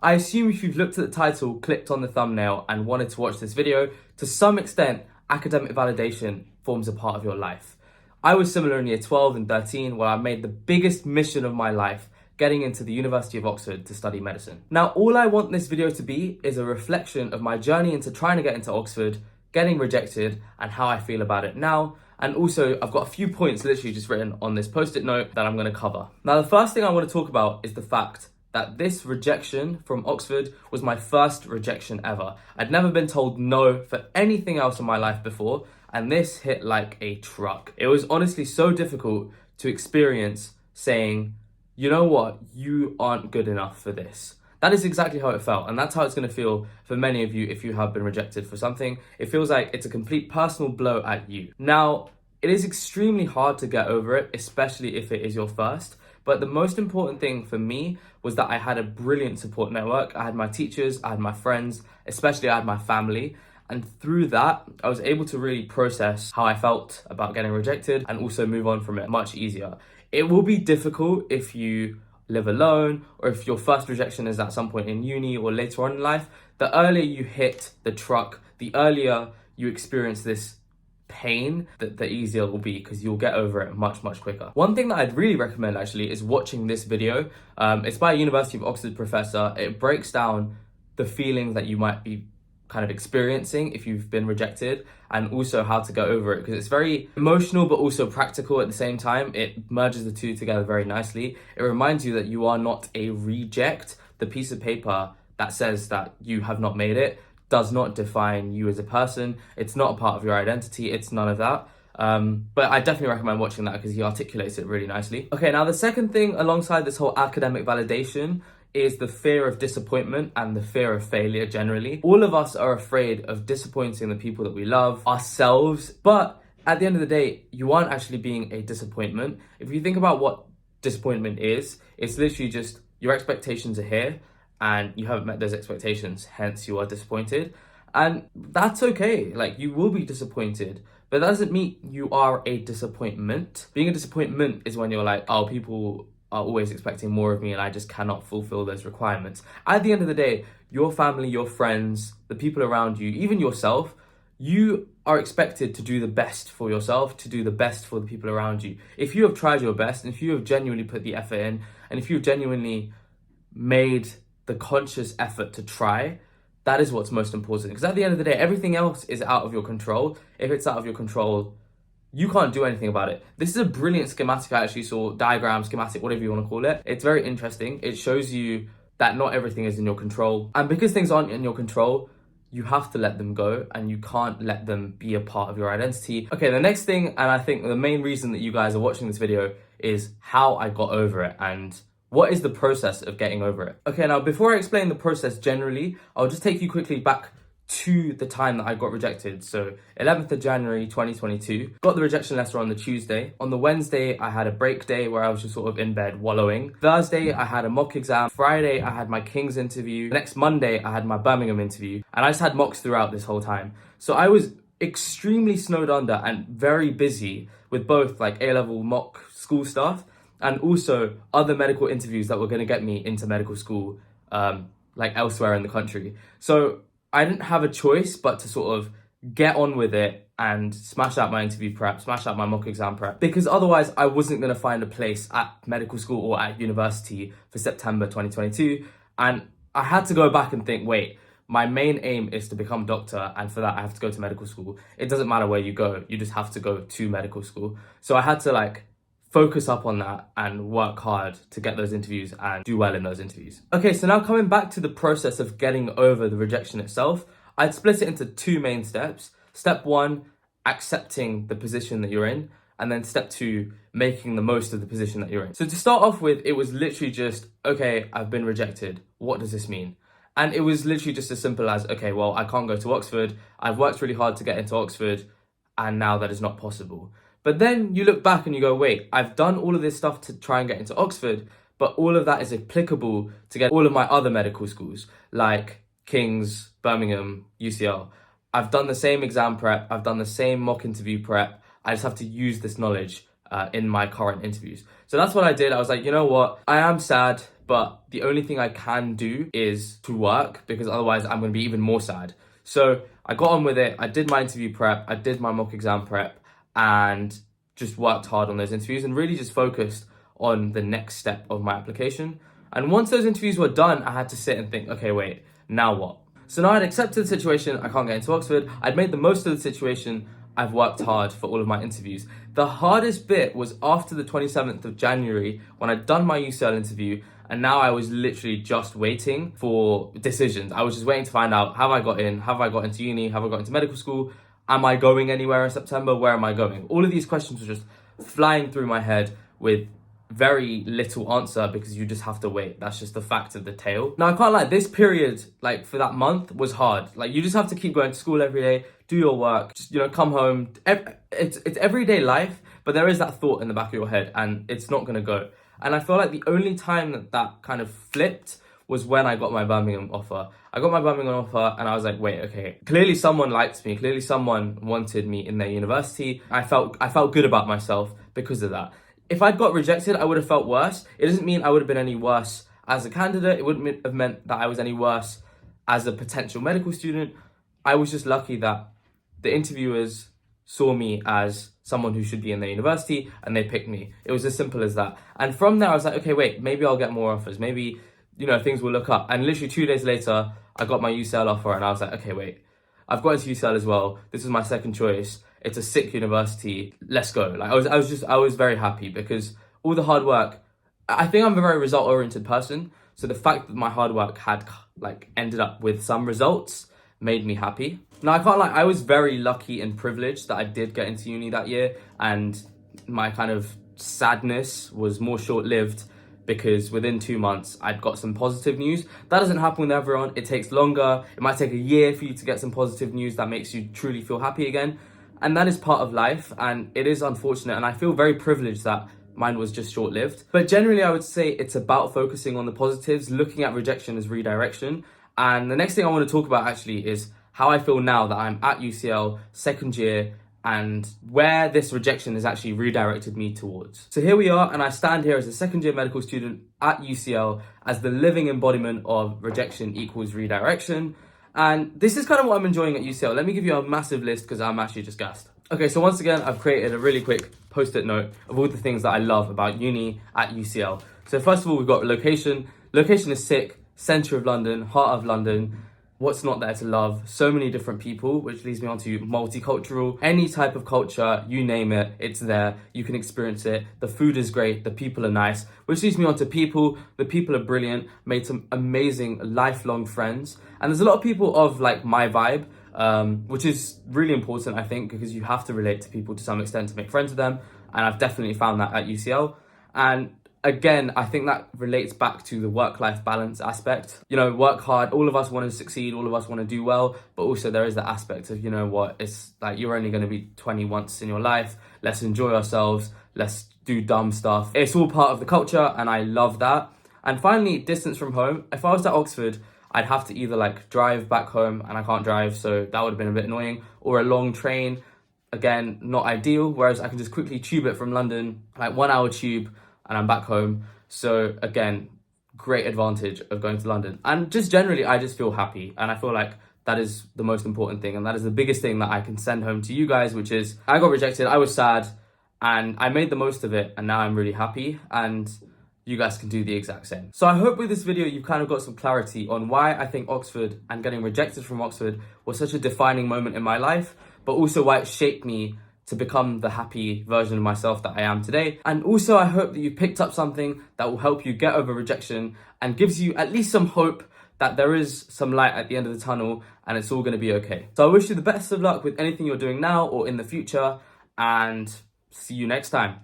I assume if you've looked at the title, clicked on the thumbnail and wanted to watch this video, to some extent, academic validation forms a part of your life. I was similar in year 12 and 13 where I made the biggest mission of my life, getting into the University of Oxford to study medicine. Now, all I want this video to be is a reflection of my journey into trying to get into Oxford, getting rejected, and how I feel about it now. And also, I've got a few points literally just written on this post-it note that I'm going to cover. Now, the first thing I want to talk about is the fact that this rejection from Oxford was my first rejection ever. I'd never been told no for anything else in my life before, and this hit like a truck. It was honestly so difficult to experience saying, you know what, you aren't good enough for this. That is exactly how it felt, and that's how it's going to feel for many of you if you have been rejected for something. It feels like it's a complete personal blow at you. Now, it is extremely hard to get over it, especially if it is your first. But the most important thing for me was that I had a brilliant support network. I had my teachers, I had my friends, especially I had my family. And through that, I was able to really process how I felt about getting rejected and also move on from it much easier. It will be difficult if you live alone or if your first rejection is at some point in uni or later on in life. The earlier you hit the truck, the earlier you experience this pain, the easier it will be because you'll get over it much quicker. One thing that I'd really recommend actually is watching this video. It's by a University of Oxford professor. It breaks down the feelings that you might be kind of experiencing if you've been rejected and also how to get over it, because it's very emotional but also practical at the same time. It merges the two together very nicely. It reminds you that you are not a reject. The piece of paper that says that you have not made it does not define you as a person. It's not a part of your identity. It's none of that. But I definitely recommend watching that because he articulates it really nicely. Okay, now the second thing alongside this whole academic validation is the fear of disappointment and the fear of failure generally. All of us are afraid of disappointing the people that we love, ourselves, but at the end of the day, you aren't actually being a disappointment. If you think about what disappointment is, it's literally just your expectations are here and you haven't met those expectations, hence you are disappointed. And that's okay, like you will be disappointed, but that doesn't mean you are a disappointment. Being a disappointment is when you're like, oh, people are always expecting more of me and I just cannot fulfill those requirements. At the end of the day, your family, your friends, the people around you, even yourself, you are expected to do the best for yourself, to do the best for the people around you. If you have tried your best, and if you have genuinely put the effort in, and if you've genuinely made the conscious effort to try, that is what's most important. Because at the end of the day, everything else is out of your control. If it's out of your control, you can't do anything about it. This is a brilliant schematic I actually saw, diagram, schematic, whatever you want to call it. It's very interesting. It shows you that not everything is in your control. And because things aren't in your control, you have to let them go and you can't let them be a part of your identity. Okay, the next thing, and I think the main reason that you guys are watching this video is how I got over it and what is the process of getting over it. Okay, now before I explain the process generally, I'll just take you quickly back to the time that I got rejected. So 11th of January 2022, got the rejection letter on the Tuesday. On the Wednesday, I had a break day where I was just sort of in bed wallowing. Thursday, I had a mock exam. Friday, I had my King's interview. Next Monday, I had my Birmingham interview. And I just had mocks throughout this whole time. So I was extremely snowed under and very busy with both like A-level mock school stuff and also other medical interviews that were going to get me into medical school like elsewhere in the country. So I didn't have a choice but to sort of get on with it and smash out my interview prep, smash out my mock exam prep, because otherwise I wasn't going to find a place at medical school or at university for September 2022. And I had to go back and think, wait, my main aim is to become a doctor, and for that I have to go to medical school. It doesn't matter where you go, you just have to go to medical school. So I had to like focus up on that and work hard to get those interviews and do well in those interviews. Okay, so now coming back to the process of getting over the rejection itself, I'd split it into two main steps. Step one, accepting the position that you're in, and then step two, making the most of the position that you're in. So to start off with, it was literally just, okay, I've been rejected. What does this mean? And it was literally just as simple as, okay, well, I can't go to Oxford. I've worked really hard to get into Oxford, and now that is not possible. But then you look back and you go, wait, I've done all of this stuff to try and get into Oxford, but all of that is applicable to get all of my other medical schools, like King's, Birmingham, UCL. I've done the same exam prep, I've done the same mock interview prep, I just have to use this knowledge in my current interviews. So that's what I did. I was like, you know what, I am sad, but the only thing I can do is to work, because otherwise I'm going to be even more sad. So I got on with it. I did my interview prep, I did my mock exam prep, and just worked hard on those interviews and really just focused on the next step of my application. And once those interviews were done, I had to sit and think, okay, wait, now what? So now I'd accepted the situation, I can't get into Oxford. I'd made the most of the situation. I've worked hard for all of my interviews. The hardest bit was after the 27th of January when I'd done my UCL interview, and now I was literally just waiting for decisions. I was just waiting to find out, have I got in? Have I got into uni? Have I got into medical school? Am I going anywhere in September? Where am I going? All of these questions were just flying through my head with very little answer, because you just have to wait. That's just the fact of the tale. Now, I can't lie, this period, like for that month, was hard. Like, you just have to keep going to school every day, do your work, just, come home. It's everyday life, but there is that thought in the back of your head, and it's not gonna go. And I feel like the only time that kind of flipped was when I got my Birmingham offer. I got my Birmingham offer and I was like, wait, okay, clearly someone liked me, clearly someone wanted me in their university. I felt good about myself because of that. If I'd got rejected, I would have felt worse. It doesn't mean I would have been any worse as a candidate. It wouldn't have meant that I was any worse as a potential medical student. I was just lucky that the interviewers saw me as someone who should be in their university and they picked me. It was as simple as that. And from there, I was like, okay, wait, maybe I'll get more offers. Maybe, things will look up. And literally 2 days later, I got my UCL offer and I was like, okay, wait, I've got into UCL as well. This was my second choice. It's a sick university. Let's go. Like I was very happy because all the hard work, I think I'm a very result oriented person. So the fact that my hard work had ended up with some results made me happy. Now, I can't lie, I was very lucky and privileged that I did get into uni that year, and my kind of sadness was more short-lived because within 2 months I'd got some positive news. That doesn't happen with everyone. It takes longer. It might take a year for you to get some positive news that makes you truly feel happy again. And that is part of life, and it is unfortunate, and I feel very privileged that mine was just short-lived. But generally, I would say it's about focusing on the positives, looking at rejection as redirection. And the next thing I want to talk about actually is how I feel now that I'm at UCL, second year, and where this rejection has actually redirected me towards. So here we are, and I stand here as a second year medical student at UCL as the living embodiment of rejection equals redirection. And this is kind of what I'm enjoying at UCL. Let me give you a massive list because I'm actually just gassed. Okay, so once again, I've created a really quick post-it note of all the things that I love about uni at UCL. So first of all, we've got location. Location is sick, centre of London, heart of London. What's not there to love? So many different people, which leads me on to multicultural. Any type of culture, you name it, it's there. You can experience it. The food is great. The people are nice, which leads me on to people. The people are brilliant. Made some amazing lifelong friends. And there's a lot of people of my vibe, which is really important, I think, because you have to relate to people to some extent to make friends with them. And I've definitely found that at UCL. And again, I think that relates back to the work-life balance aspect. Work hard. All of us want to succeed. All of us want to do well. But also there is the aspect of, it's like you're only going to be 20 once in your life. Let's enjoy ourselves. Let's do dumb stuff. It's all part of the culture, and I love that. And finally, distance from home. If I was at Oxford, I'd have to either drive back home, and I can't drive, so that would have been a bit annoying, or a long train. Again, not ideal. Whereas I can just quickly tube it from London, 1 hour tube, and I'm back home. So again, great advantage of going to London. And just generally, I just feel happy. And I feel like that is the most important thing. And that is the biggest thing that I can send home to you guys, which is I got rejected, I was sad, and I made the most of it. And now I'm really happy. And you guys can do the exact same. So I hope with this video, you've kind of got some clarity on why I think Oxford and getting rejected from Oxford was such a defining moment in my life, but also why it shaped me to become the happy version of myself that I am today. And also, I hope that you picked up something that will help you get over rejection and gives you at least some hope that there is some light at the end of the tunnel and it's all going to be okay. So I wish you the best of luck with anything you're doing now or in the future, and see you next time.